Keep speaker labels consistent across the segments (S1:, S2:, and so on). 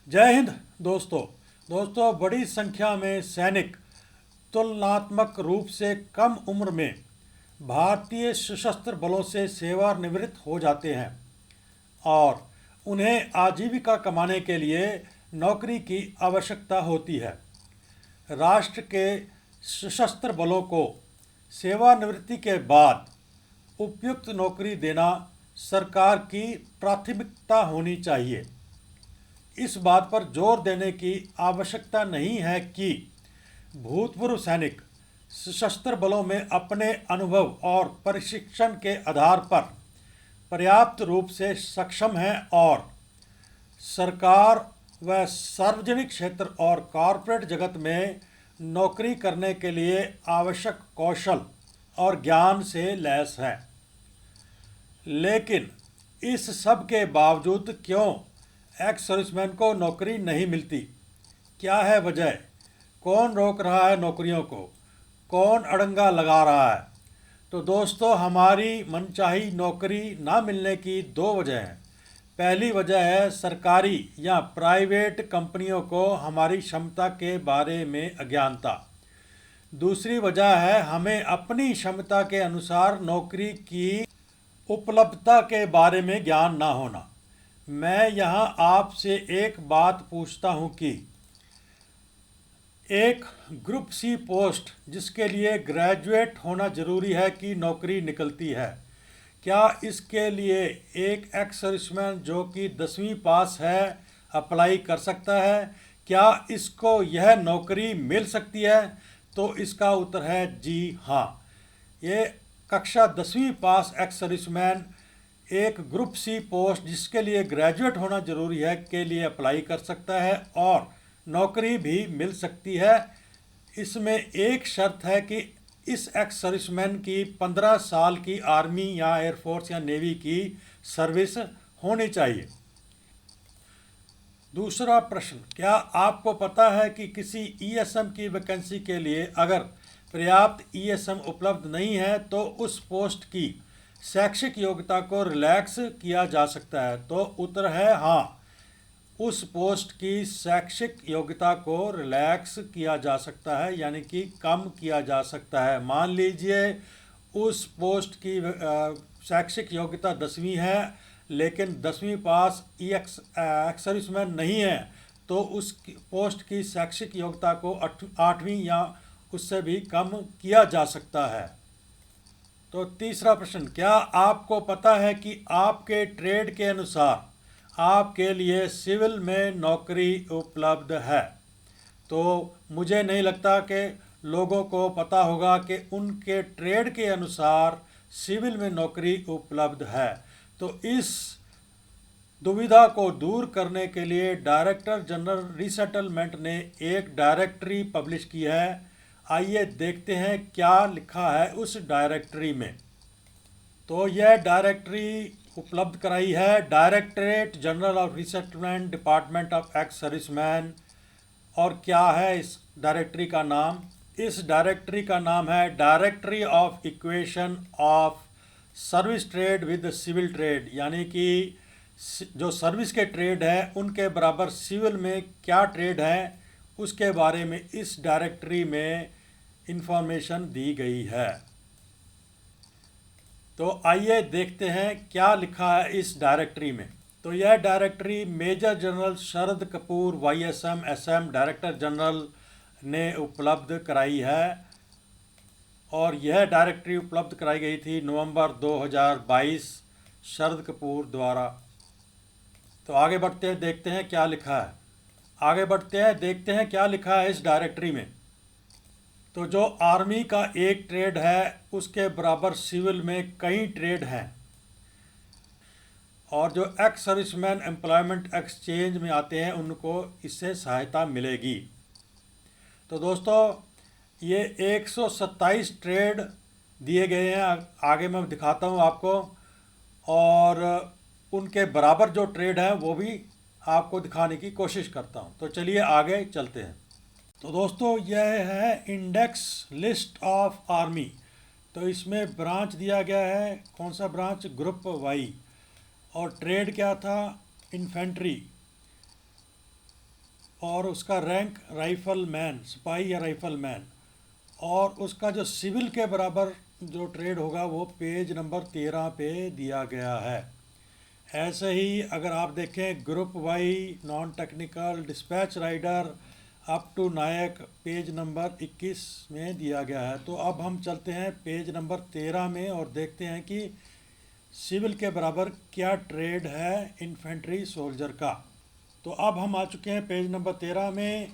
S1: जय हिंद दोस्तों। बड़ी संख्या में सैनिक तुलनात्मक रूप से कम उम्र में भारतीय सशस्त्र बलों से सेवानिवृत्त हो जाते हैं और उन्हें आजीविका कमाने के लिए नौकरी की आवश्यकता होती है। राष्ट्र के सशस्त्र बलों को सेवानिवृत्ति के बाद उपयुक्त नौकरी देना सरकार की प्राथमिकता होनी चाहिए। इस बात पर जोर देने की आवश्यकता नहीं है कि भूतपूर्व सैनिक सशस्त्र बलों में अपने अनुभव और प्रशिक्षण के आधार पर पर्याप्त रूप से सक्षम हैं और सरकार व सार्वजनिक क्षेत्र और कॉरपोरेट जगत में नौकरी करने के लिए आवश्यक कौशल और ज्ञान से लैस हैं। लेकिन इस सब के बावजूद क्यों एक्स सर्विसमैन को नौकरी नहीं मिलती? क्या है वजह? कौन रोक रहा है नौकरियों को? कौन अड़ंगा लगा रहा है? तो दोस्तों, हमारी मनचाही नौकरी ना मिलने की दो वजह हैं। पहली वजह है सरकारी या प्राइवेट कंपनियों को हमारी क्षमता के बारे में अज्ञानता। दूसरी वजह है हमें अपनी क्षमता के अनुसार नौकरी की उपलब्धता के बारे में ज्ञान ना होना। मैं यहाँ आपसे एक बात पूछता हूँ कि एक ग्रुप सी पोस्ट जिसके लिए ग्रेजुएट होना ज़रूरी है कि नौकरी निकलती है, क्या इसके लिए एक एक्स सर्विसमैन जो कि 10वीं पास है अप्लाई कर सकता है? क्या इसको यह नौकरी मिल सकती है? तो इसका उत्तर है जी हाँ। ये कक्षा 10वीं पास एक्स सर्विसमैन एक ग्रुप सी पोस्ट जिसके लिए ग्रेजुएट होना ज़रूरी है के लिए अप्लाई कर सकता है और नौकरी भी मिल सकती है। इसमें एक शर्त है कि इस एक्स सर्विसमैन की 15 साल की आर्मी या एयरफोर्स या नेवी की सर्विस होनी चाहिए। दूसरा प्रश्न, क्या आपको पता है कि किसी ईएसएम की वैकेंसी के लिए अगर पर्याप्त ईएसएम उपलब्ध नहीं है तो उस पोस्ट की शैक्षिक योग्यता को रिलैक्स किया जा सकता है? तो उत्तर है हाँ, उस पोस्ट की शैक्षिक योग्यता को रिलैक्स किया जा सकता है, यानी कि कम किया जा सकता है। मान लीजिए उस पोस्ट की शैक्षिक योग्यता 10वीं है लेकिन 10वीं पास एक्स सर्विसमैन नहीं है, तो उस पोस्ट की शैक्षिक योग्यता को 8वीं या उससे भी कम किया जा सकता है। तो तीसरा प्रश्न, क्या आपको पता है कि आपके ट्रेड के अनुसार आपके लिए सिविल में नौकरी उपलब्ध है? तो मुझे नहीं लगता कि लोगों को पता होगा कि उनके ट्रेड के अनुसार सिविल में नौकरी उपलब्ध है। तो इस दुविधा को दूर करने के लिए डायरेक्टर जनरल रीसेटलमेंट ने एक डायरेक्टरी पब्लिश की है। आइए देखते हैं क्या लिखा है उस डायरेक्टरी में। तो यह डायरेक्टरी उपलब्ध कराई है directorate general of resettlement department of ex serviceman. और क्या है इस डायरेक्टरी का नाम? इस डायरेक्टरी का नाम है directory of equation of service trade with civil trade, यानी कि जो सर्विस के ट्रेड है उनके बराबर सिविल में क्या ट्रेड है उसके बारे में इस डायरेक्टरी में इंफॉर्मेशन दी गई है। तो आइए देखते हैं क्या लिखा है इस डायरेक्टरी में। तो यह directory major general Sharad Kapoor YSM SM director general ने उपलब्ध कराई है और यह डायरेक्टरी उपलब्ध कराई गई थी नवंबर 2022 शरद कपूर द्वारा। तो आगे बढ़ते हैं, देखते हैं क्या लिखा है। आगे बढ़ते हैं, देखते हैं क्या लिखा है इस डायरेक्टरी में। तो जो आर्मी का एक ट्रेड है उसके बराबर सिविल में कई ट्रेड हैं और जो एक्स सर्विसमैन एम्प्लॉयमेंट एक्सचेंज में आते हैं उनको इससे सहायता मिलेगी। तो दोस्तों, ये 127 ट्रेड दिए गए हैं, आगे मैं दिखाता हूँ आपको, और उनके बराबर जो ट्रेड हैं वो भी आपको दिखाने की कोशिश करता हूँ। तो चलिए आगे चलते हैं। तो दोस्तों, यह है इंडेक्स लिस्ट ऑफ आर्मी। तो इसमें ब्रांच दिया गया है, कौन सा ब्रांच? Group Y. और ट्रेड क्या था? इन्फेंट्री। और उसका रैंक राइफल मैन, सिपाही या राइफल मैन, और उसका जो सिविल के बराबर जो ट्रेड होगा वो पेज नंबर 13 पे दिया गया है। ऐसे ही अगर आप देखें group Y non technical dispatch rider up to naik page number 21 में दिया गया है। तो अब हम चलते हैं पेज नंबर 13 में और देखते हैं कि सिविल के बराबर क्या ट्रेड है इन्फेंट्री सोल्जर का। तो अब हम आ चुके हैं पेज नंबर 13 में,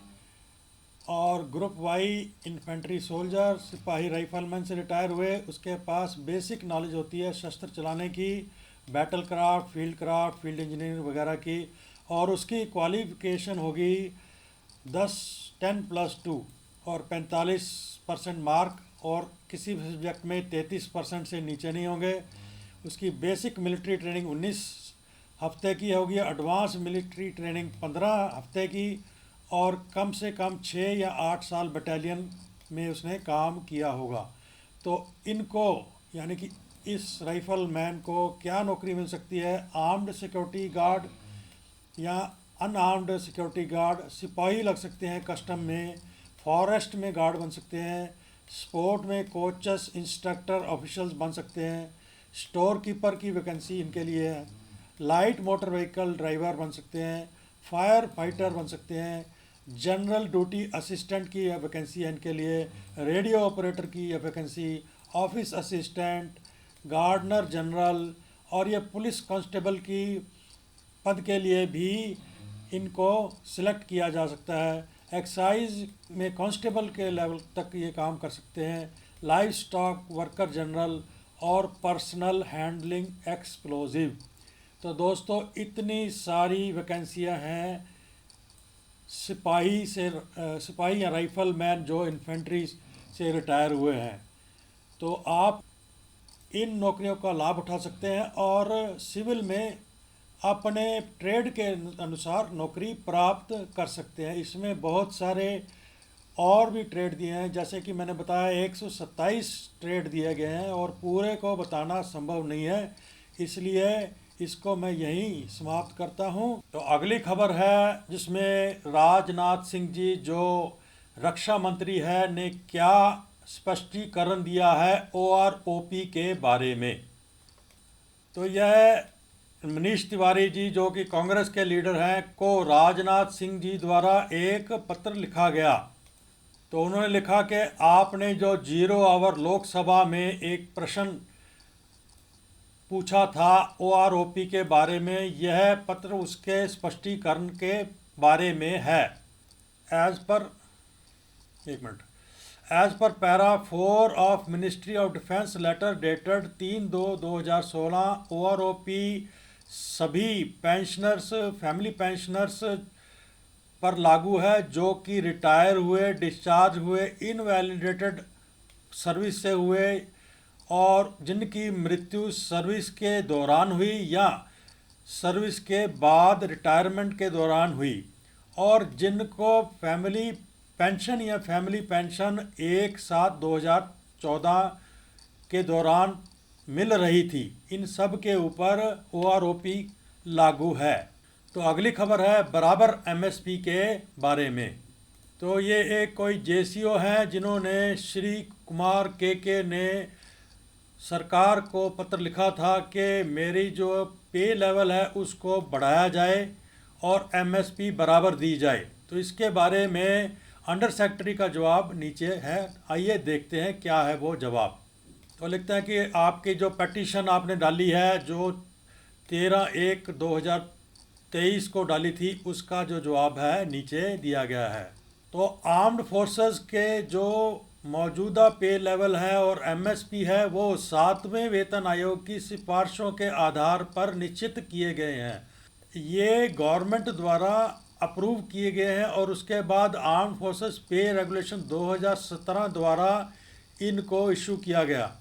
S1: और ग्रुप वाई इन्फेंट्री सोल्जर सिपाही राइफलमैन से रिटायर हुए, उसके पास बेसिक नॉलेज होती है शस्त्र चलाने की, बैटल क्राफ्ट, फील्ड इंजीनियरिंग वगैरह की, और उसकी क्वालिफिकेशन होगी 10+2 और 45% मार्क, और किसी भी सब्जेक्ट में 33% से नीचे नहीं होंगे। उसकी बेसिक मिलिट्री ट्रेनिंग 19 हफ्ते की होगी, एडवांस मिलिट्री ट्रेनिंग 15 हफ्ते की, और कम से कम 6 या 8 साल बटालियन में उसने काम किया होगा। तो इनको यानी कि इस राइफल मैन को क्या नौकरी मिल सकती है? आर्म्ड सिक्योरिटी गार्ड या अनआर्म्ड सिक्योरिटी गार्ड, सिपाही लग सकते हैं कस्टम में, फॉरेस्ट में गार्ड बन सकते हैं, स्पोर्ट में कोचेस, इंस्ट्रक्टर, ऑफिशियल्स बन सकते हैं, स्टोर कीपर की वैकेंसी इनके लिए है, लाइट मोटर व्हीकल ड्राइवर बन सकते हैं, फायर फाइटर बन सकते हैं, जनरल ड्यूटी असिस्टेंट की वैकेंसी है इनके लिए, रेडियो ऑपरेटर की vacancy, office assistant, gardener general, और ये पुलिस कांस्टेबल की पद के लिए भी इनको सिलेक्ट किया जा सकता है। एक्साइज में कांस्टेबल के लेवल तक ये काम कर सकते हैं, लाइव स्टॉक वर्कर जनरल, और पर्सनल हैंडलिंग एक्सप्लोजिव। तो दोस्तों इतनी सारी वैकेंसियां हैं सिपाही या राइफल मैन जो इन्फेंट्री से रिटायर हुए हैं। तो आप इन नौकरियों का लाभ उठा सकते हैं और सिविल में अपने ट्रेड के अनुसार नौकरी प्राप्त कर सकते हैं। इसमें बहुत सारे और भी ट्रेड दिए हैं, जैसे कि मैंने बताया 127 ट्रेड दिए गए हैं और पूरे को बताना संभव नहीं है, इसलिए इसको मैं यहीं समाप्त करता हूं। तो अगली खबर है जिसमें राजनाथ सिंह जी जो रक्षा मंत्री है ने क्या स्पष्टीकरण दिया है OROP के बारे में। तो यह मनीष तिवारी जी जो कि कांग्रेस के लीडर हैं को राजनाथ सिंह जी द्वारा एक पत्र लिखा गया। तो उन्होंने लिखा कि आपने जो 0 आवर लोकसभा में एक प्रश्न पूछा था OROP के बारे में, यह पत्र उसके स्पष्टीकरण के बारे में है। एज पर para 4 of ministry of defence letter dated 3/2/2016 OROP सभी पेंशनर्स, फैमिली पेंशनर्स पर लागू है जो कि रिटायर हुए, डिस्चार्ज हुए, इनवैलिडेटेड सर्विस से हुए और जिनकी मृत्यु सर्विस के दौरान हुई या सर्विस के बाद रिटायरमेंट के दौरान हुई, और जिनको फैमिली पेंशन या फैमिली पेंशन 1/7/2014 के दौरान मिल रही थी, इन सब के ऊपर OROP लागू है। तो अगली खबर है बराबर MSP के बारे में। तो ये एक कोई JCO हैं जिन्होंने श्री कुमार के ने सरकार को पत्र लिखा था कि मेरी जो पे लेवल है उसको बढ़ाया जाए और MSP बराबर दी जाए। तो इसके बारे में अंडर सेक्रेटरी का जवाब नीचे है, आइए देखते हैं क्या है वो जवाब। तो लिखते हैं कि आपकी जो पटिशन आपने डाली है जो 13/1/2023 को डाली थी उसका जो जवाब है नीचे दिया गया है। तो आर्म्ड फोर्सेस के जो मौजूदा पे लेवल है और MSP है वो 7वें वेतन आयोग की सिफारिशों के आधार पर निश्चित किए गए हैं। ये गवर्नमेंट द्वारा अप्रूव किए गए हैं और उसके बाद आर्म्ड फोर्सेस पे रेगुलेशन 2017 द्वारा इनको इशू किया गया।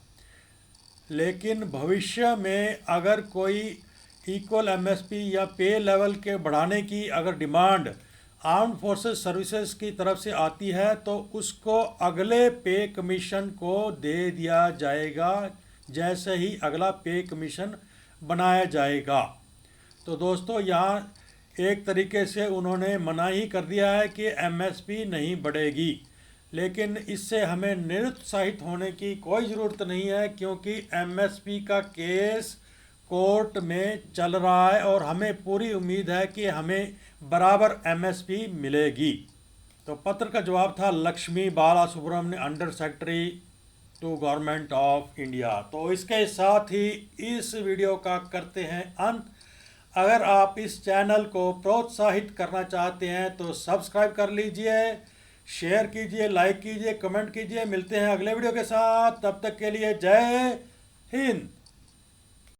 S1: लेकिन भविष्य में अगर कोई इक्वल MSP या पे लेवल के बढ़ाने की अगर डिमांड आर्म्ड फोर्सेस सर्विसेज की तरफ से आती है तो उसको अगले पे कमीशन को दे दिया जाएगा जैसे ही अगला पे कमीशन बनाया जाएगा। तो दोस्तों यहाँ एक तरीके से उन्होंने मना ही कर दिया है कि एमएसपी नहीं बढ़ेगी, लेकिन इससे हमें निरुत्साहित होने की कोई ज़रूरत नहीं है, क्योंकि एमएसपी का केस कोर्ट में चल रहा है और हमें पूरी उम्मीद है कि हमें बराबर एमएसपी मिलेगी। तो पत्र का जवाब था Lakshmi Bala Subramaniam, under secretary to government of India. तो इसके साथ ही इस वीडियो का करते हैं अंत। अगर आप इस चैनल को प्रोत्साहित करना चाहते हैं तो सब्सक्राइब कर लीजिए, शेयर कीजिए, लाइक कीजिए, कमेंट कीजिए। मिलते हैं अगले वीडियो के साथ, तब तक के लिए जय हिंद।